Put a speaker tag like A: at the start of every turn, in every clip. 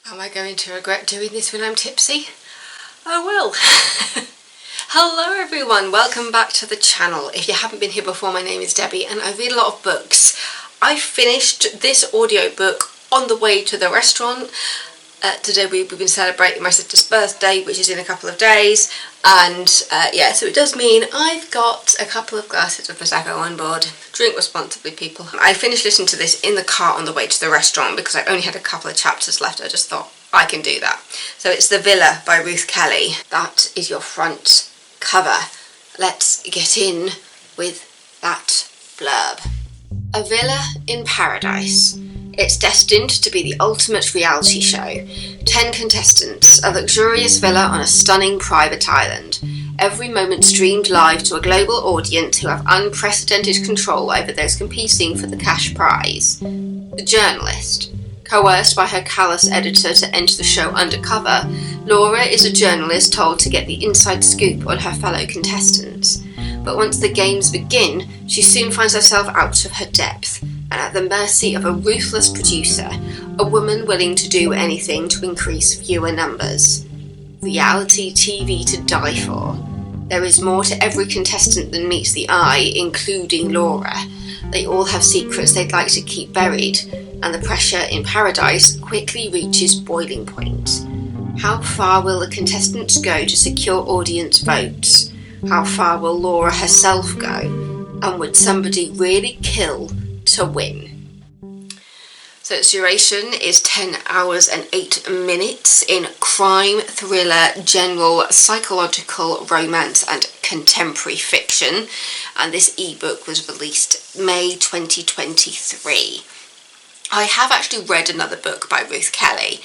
A: Am I going to regret doing this when I'm tipsy? I will. Hello everyone, welcome back to the channel. If you haven't been here before, my name is Debbie and I read a lot of books. I finished this audiobook on the way to the restaurant. Today we've been celebrating my sister's birthday, which is in a couple of days, and yeah, so it does mean I've got a couple of glasses of Prosecco on board. Drink responsibly, people. I finished listening to this in the car on the way to the restaurant because I only had a couple of chapters left. I just thought I can do that. So it's The Villa by Ruth Kelly. That is your front cover. Let's get in with that blurb. A villa in paradise. It's destined to be the ultimate reality show. 10 contestants, a luxurious villa on a stunning private island. Every moment streamed live to a global audience who have unprecedented control over those competing for the cash prize. The journalist. Coerced by her callous editor to enter the show undercover, Laura is a journalist told to get the inside scoop on her fellow contestants. But once the games begin, she soon finds herself out of her depth and at the mercy of a ruthless producer, a woman willing to do anything to increase viewer numbers. Reality TV to die for. There is more to every contestant than meets the eye, including Laura. They all have secrets they'd like to keep buried, and the pressure in paradise quickly reaches boiling point. How far will the contestants go to secure audience votes? How far will Laura herself go? And would somebody really kill to win? So its duration is 10 hours and 8 minutes in crime, thriller, general, psychological, romance and contemporary fiction, and this ebook was released May 2023. I have actually read another book by Ruth Kelly,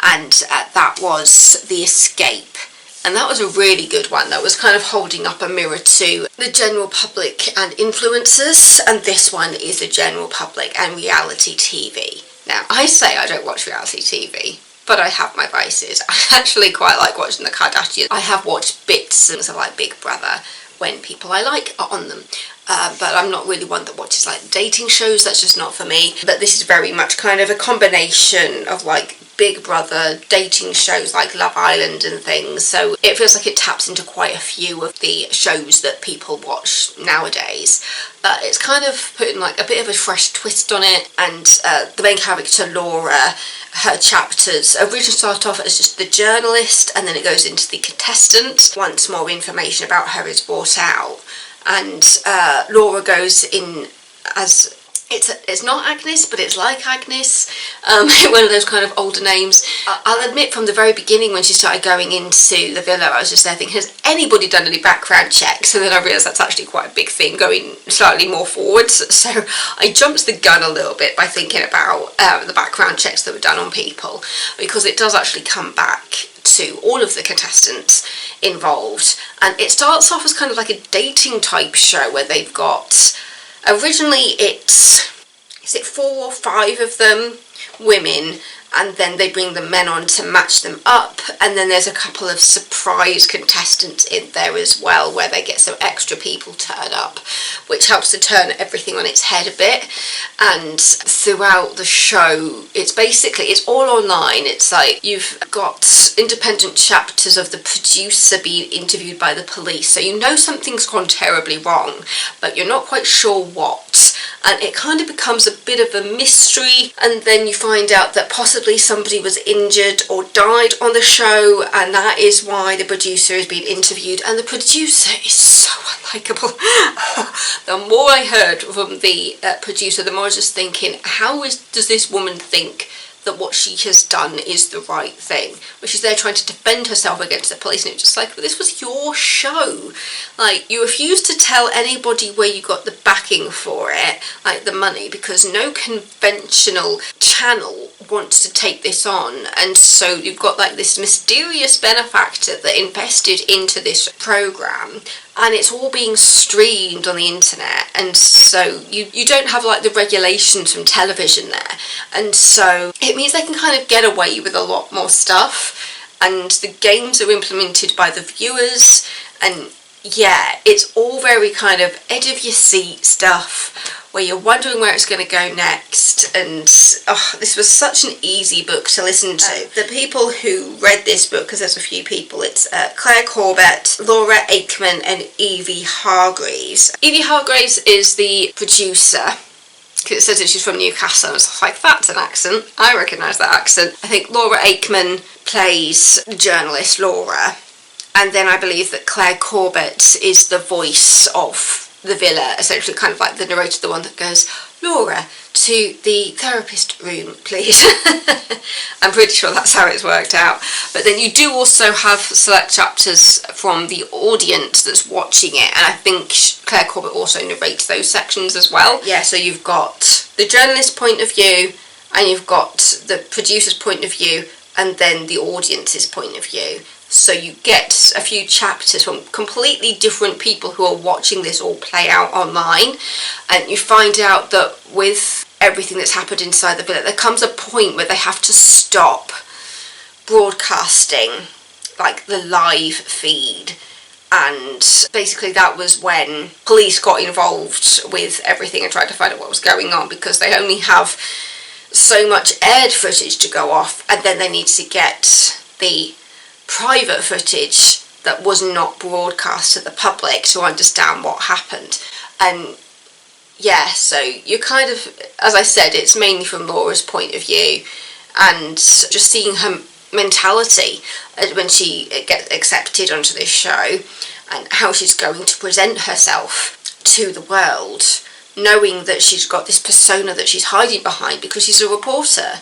A: and that was The Escape. And that was a really good one that was kind of holding up a mirror to the general public and influencers, and this one is the general public and reality TV. Now, I say I don't watch reality TV, but I have my vices. I actually quite like watching the Kardashians. I have watched bits of like Big Brother when people I like are on them. But I'm not really one that watches like dating shows, that's just not for me. But this is very much kind of a combination of like Big Brother, dating shows like Love Island and things, so it feels like it taps into quite a few of the shows that people watch nowadays. It's kind of putting like a bit of a fresh twist on it, and the main character Laura, her chapters originally start off as just the journalist, and then it goes into the contestant once more information about her is brought out. And Laura goes in as, it's not Agnes, but it's like Agnes, one of those kind of older names. I'll admit from the very beginning when she started going into the villa, I was just there thinking, has anybody done any background checks? And then I realised that's actually quite a big thing going slightly more forwards. So I jumped the gun a little bit by thinking about the background checks that were done on people, because it does actually come back to all of the contestants involved, and it starts off as kind of like a dating type show where they've got, originally is it 4 or 5 of them women, and then they bring the men on to match them up, and then there's a couple of surprise contestants in there as well where they get some extra people turn up, which helps to turn everything on its head a bit. And throughout the show, it's all online. It's like you've got independent chapters of the producer being interviewed by the police, so you know something's gone terribly wrong, but you're not quite sure what, and it kind of becomes a bit of a mystery, and then you find out that possibly somebody was injured or died on the show, and that is why the producer is being interviewed, and the producer is so unlikable. The more I heard from the producer, the more I was just thinking, does this woman think that what she has done is the right thing? But she's there trying to defend herself against the police, and it's just like, well, this was your show. Like, you refused to tell anybody where you got the backing for it, like the money, because no conventional channel wants to take this on, and so you've got like this mysterious benefactor that invested into this program, and it's all being streamed on the internet, and so you don't have like the regulations from television there, and so it means they can kind of get away with a lot more stuff, and the games are implemented by the viewers, and yeah, it's all very kind of edge of your seat stuff where you're wondering where it's going to go next. And this was such an easy book to listen to. The people who read this book, because there's a few people, it's Claire Corbett, Laura Aikman and Evie Hargreaves. Evie Hargreaves is the producer, because it says that she's from Newcastle. I was like, that's an accent. I recognise that accent. I think Laura Aikman plays the journalist Laura, and then I believe that Claire Corbett is the voice of the villa, essentially kind of like the narrator, the one that goes, Laura, to the therapist room, please. I'm pretty sure that's how it's worked out. But then you do also have select chapters from the audience that's watching it, and I think Claire Corbett also narrates those sections as well. Yeah, so you've got the journalist's point of view, and you've got the producer's point of view, and then the audience's point of view. So you get a few chapters from completely different people who are watching this all play out online, and you find out that with everything that's happened inside the villa, there comes a point where they have to stop broadcasting like the live feed, and basically that was when police got involved with everything and tried to find out what was going on, because they only have so much aired footage to go off, and then they need to get the private footage that was not broadcast to the public to understand what happened. And yeah, so you kind of, as I said, it's mainly from Laura's point of view, and just seeing her mentality when she gets accepted onto this show, and how she's going to present herself to the world, knowing that she's got this persona that she's hiding behind because she's a reporter.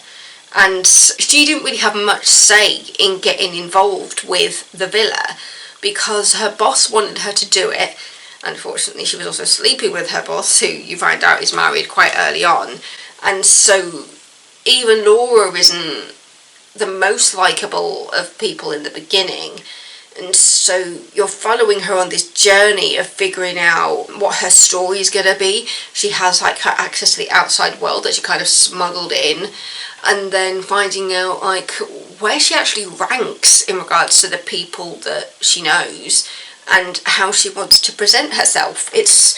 A: And she didn't really have much say in getting involved with the villa, because her boss wanted her to do it. Unfortunately, she was also sleeping with her boss, who you find out is married quite early on. And so even Laura isn't the most likeable of people in the beginning. And so you're following her on this journey of figuring out what her story is going to be. She has like her access to the outside world that she kind of smuggled in, and then finding out like where she actually ranks in regards to the people that she knows and how she wants to present herself. It's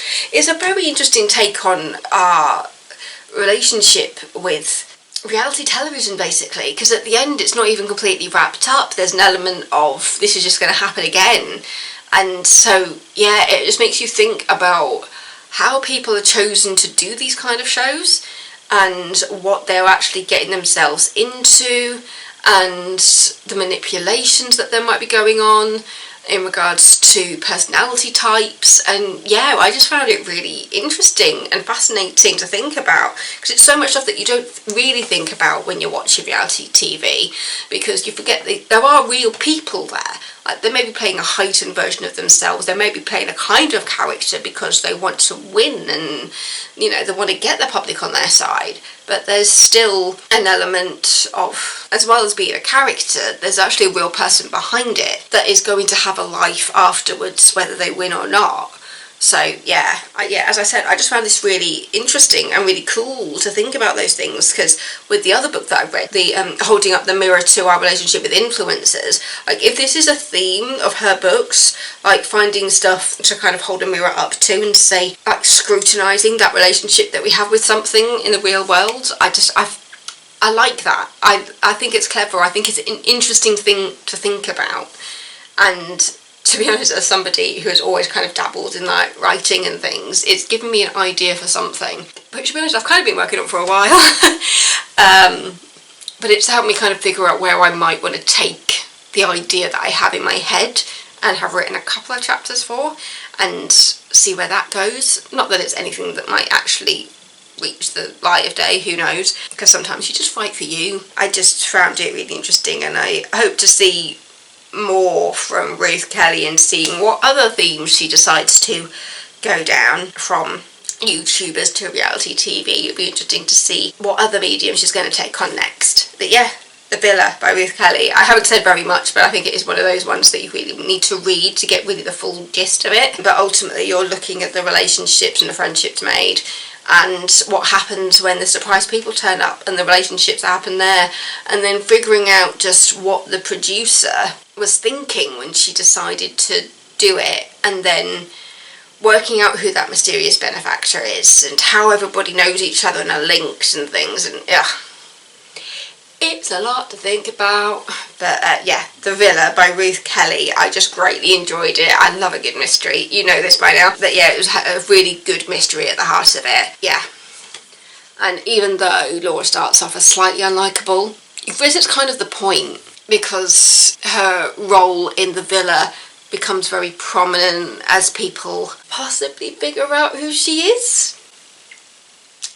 A: a very interesting take on our relationship with reality television, basically, because at the end it's not even completely wrapped up. There's an element of this is just going to happen again, and so yeah, it just makes you think about how people are chosen to do these kind of shows and what they're actually getting themselves into, and the manipulations that there might be going on in regards to personality types. And yeah, I just found it really interesting and fascinating to think about, because it's so much stuff that you don't really think about when you're watching reality TV, because you forget that there are real people there. Like, they may be playing a heightened version of themselves, they may be playing a kind of character because they want to win and, you know, they want to get the public on their side. But there's still an element of, as well as being a character, there's actually a real person behind it that is going to have a life afterwards, whether they win or not. So yeah, as I said, I just found this really interesting and really cool to think about those things, because with the other book that I read, the Holding Up the Mirror to Our Relationship with Influencers, like if this is a theme of her books, like finding stuff to kind of hold a mirror up to and say, like scrutinising that relationship that we have with something in the real world, I like that. I think it's clever. I think it's an interesting thing to think about. And to be honest, as somebody who has always kind of dabbled in like writing and things, it's given me an idea for something, but to be honest, I've kind of been working on for a while. But it's helped me kind of figure out where I might want to take the idea that I have in my head and have written a couple of chapters for, and see where that goes. Not that it's anything that might actually reach the light of day, who knows, because sometimes you just fight for you. I just found it really interesting, and I hope to see more from Ruth Kelly and seeing what other themes she decides to go down, from YouTubers to reality TV. It'll be interesting to see what other medium she's going to take on next. But yeah, The Villa by Ruth Kelly. I haven't said very much, but I think it is one of those ones that you really need to read to get really the full gist of it. But ultimately you're looking at the relationships and the friendships made, and what happens when the surprise people turn up and the relationships that happen there, and then figuring out just what the producer was thinking when she decided to do it, and then working out who that mysterious benefactor is and how everybody knows each other and are linked and things, and yeah, it's a lot to think about. But yeah, The Villa by Ruth Kelly, I just greatly enjoyed it. I love a good mystery, you know this by now. But yeah, it was a really good mystery at the heart of it, yeah. And even though Laura starts off as slightly unlikable, I guess it's kind of the point, because her role in the villa becomes very prominent as people possibly figure out who she is.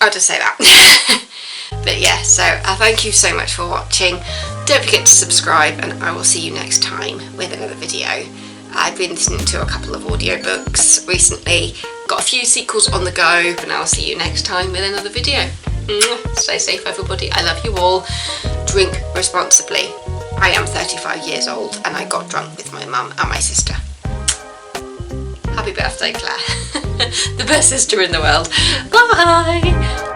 A: I'll just say that. But yeah, so thank you so much for watching. Don't forget to subscribe, and I will see you next time with another video. I've been listening to a couple of audiobooks recently, got a few sequels on the go, and I'll see you next time with another video. Stay safe, everybody. I love you all. Drink responsibly. I am 35 years old and I got drunk with my mum and my sister. Happy birthday, Claire. The best sister in the world. Bye!